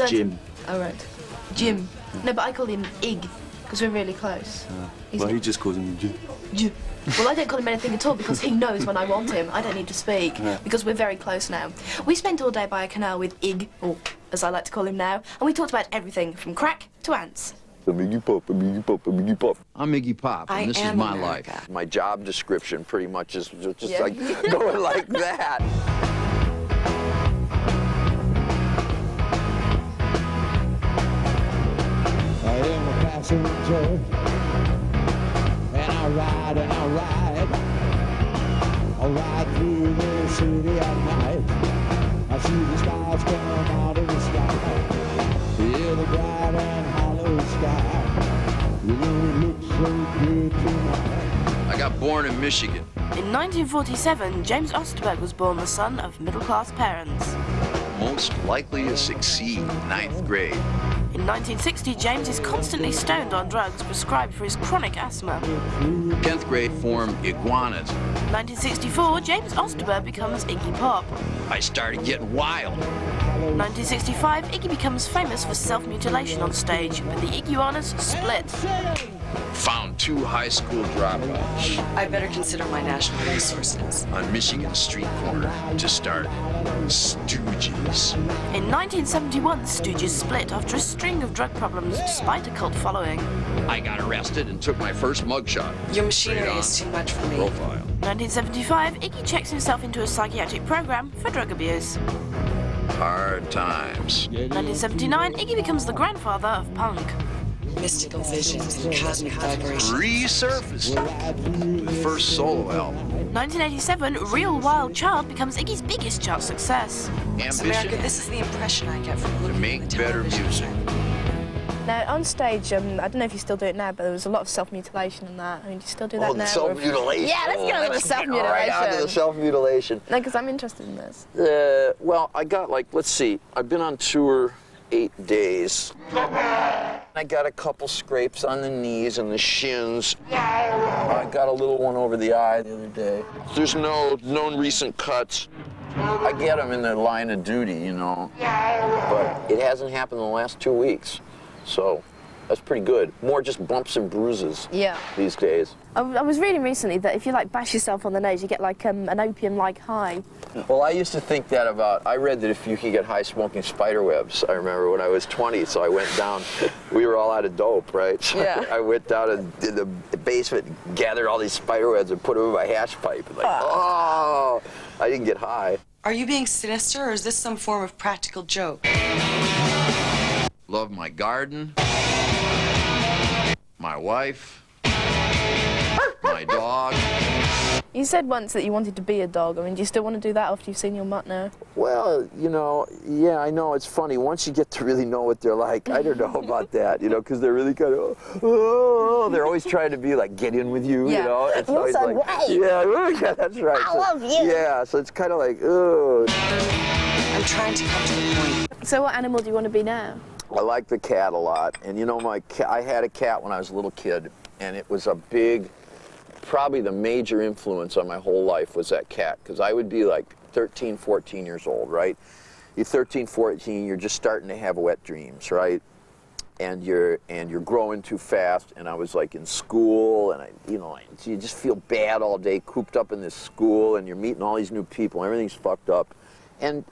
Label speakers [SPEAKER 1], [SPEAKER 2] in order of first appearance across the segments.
[SPEAKER 1] Jim.
[SPEAKER 2] Oh, right. Jim. No, but I call him Iggy, because we're really close.
[SPEAKER 1] Well, he just calls him Jim.
[SPEAKER 2] Jim. Well, I don't call him anything at all because he knows when I want him. I don't need to speak because we're very close now. We spent all day by a canal with Iggy, or as I like to call him now, and we talked about everything from crack to ants.
[SPEAKER 3] I'm Iggy Pop, I'm Iggy Pop, I'm Iggy Pop.
[SPEAKER 4] I'm Iggy Pop, and this is my life.
[SPEAKER 3] My job description pretty much is just like going like that.
[SPEAKER 5] I am a passenger, and I ride and I ride. I ride through the city at night. I see the stars come out of the sky. Hear the bright and hollow sky. You know it looks so good tonight.
[SPEAKER 4] I got born in Michigan.
[SPEAKER 2] In 1947, James Osterberg was born the son of middle-class parents.
[SPEAKER 4] Most likely to succeed, 9th grade.
[SPEAKER 2] In 1960, James is constantly stoned on drugs prescribed for his chronic asthma.
[SPEAKER 4] 10th grade formed Iguanas.
[SPEAKER 2] 1964, James Osterberg becomes Iggy Pop.
[SPEAKER 4] I started getting wild.
[SPEAKER 2] 1965, Iggy becomes famous for self-mutilation on stage, but the Iguanas split.
[SPEAKER 4] Found 2 high school dropouts
[SPEAKER 6] I better consider my national resources.
[SPEAKER 4] on Michigan street corner to start Stooges.
[SPEAKER 2] In 1971, the Stooges split after a string of drug problems despite a cult following.
[SPEAKER 4] I got arrested and took my first mugshot.
[SPEAKER 6] Your machinery is too much for me.
[SPEAKER 4] Profile.
[SPEAKER 2] 1975, Iggy checks himself into a psychiatric program for drug abuse.
[SPEAKER 4] Hard times.
[SPEAKER 2] 1979, Iggy becomes the grandfather of punk.
[SPEAKER 6] Mystical visions and cosmic vibrations.
[SPEAKER 4] Resurfaced. The first solo album.
[SPEAKER 2] 1987, Real Wild Child becomes Iggy's biggest chart success.
[SPEAKER 4] Ambition
[SPEAKER 6] America, this is the impression I get from
[SPEAKER 4] to
[SPEAKER 6] looking
[SPEAKER 4] make
[SPEAKER 6] at the
[SPEAKER 4] better
[SPEAKER 6] television.
[SPEAKER 4] music.
[SPEAKER 2] Now, on stage, I don't know if you still do it now, but there was a lot of self-mutilation and that. I mean, do you still do that now?
[SPEAKER 3] Self-mutilation.
[SPEAKER 2] Yeah, let's get on to
[SPEAKER 3] Let's get right on to the
[SPEAKER 2] self-mutilation.
[SPEAKER 3] self-mutilation.
[SPEAKER 2] No, because I'm interested in this.
[SPEAKER 3] Well, I got let's see, I've been on tour 8 days. I got a couple scrapes on the knees and the shins. I got a little one over the eye the other day. There's no known recent cuts. I get them in the line of duty, you know. But it hasn't happened in the last 2 weeks. So that's pretty good. More just bumps and bruises these days.
[SPEAKER 2] I was reading recently that if you bash yourself on the nose, you get an opium-like high.
[SPEAKER 3] Well, I used to think that I read that if you could get high smoking spider webs, I remember when I was 20, so I went down, we were all out of dope, right? So I went down in the basement, gathered all these spider webs and put them in my hash pipe. And I didn't get high.
[SPEAKER 6] Are you being sinister, or is this some form of practical joke?
[SPEAKER 4] Love my garden, my wife, my dog.
[SPEAKER 2] You said once that you wanted to be a dog. I mean, do you still want to do that after you've seen your mutt now?
[SPEAKER 3] Well, yeah, I know, it's funny. Once you get to really know what they're like, I don't know about that, because they're really kind of, they're always trying to be get in with you, you know? It's always yeah, that's right.
[SPEAKER 2] I love you.
[SPEAKER 3] Yeah, so it's kind of oh.
[SPEAKER 6] I'm trying to come to the point.
[SPEAKER 2] So what animal do you want to be now?
[SPEAKER 3] I like the cat a lot, and I had a cat when I was a little kid, and it was a big, probably the major influence on my whole life was that cat, because I would be 13, 14 years old, right? You're 13, 14, you're just starting to have wet dreams, right? And you're growing too fast, and I was in school, and you just feel bad all day, cooped up in this school, and you're meeting all these new people, and everything's fucked up, and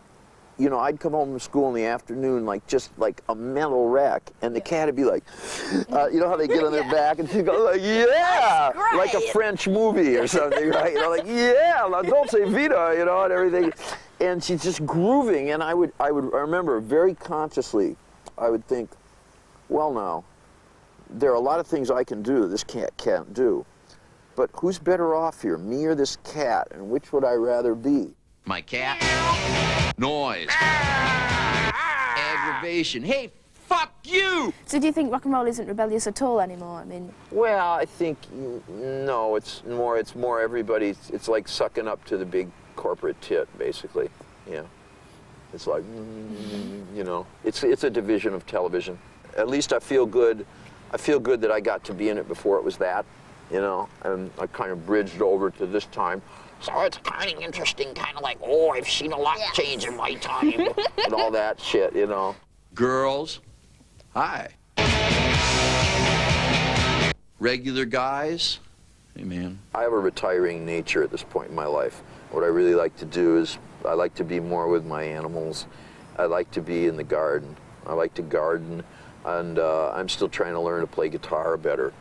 [SPEAKER 3] I'd come home from school in the afternoon just like a mental wreck, and the cat would be you know how they get on their back and she'd go yeah, like a French movie or something, right? Yeah, la dolce vita, and everything, and she's just grooving, and I remember very consciously, I would think, well, now, there are a lot of things I can do this cat can't do, but who's better off here, me or this cat, and which would I rather be?
[SPEAKER 4] My cat. Noise. Aggravation. Hey, fuck you!
[SPEAKER 2] So do you think rock and roll isn't rebellious at all anymore? I mean...
[SPEAKER 3] Well, I think, no, it's more everybody's, it's like sucking up to the big corporate tit, basically, yeah. It's it's a division of television. At least I feel good that I got to be in it before it was that, and I kind of bridged over to this time. So it's kind of interesting, I've seen a lot change in my time, and all that shit, Girls, hi. Regular guys, hey man. I have a retiring nature at this point in my life. What I really like to do is I like to be more with my animals. I like to be in the garden. I like to garden, and I'm still trying to learn to play guitar better.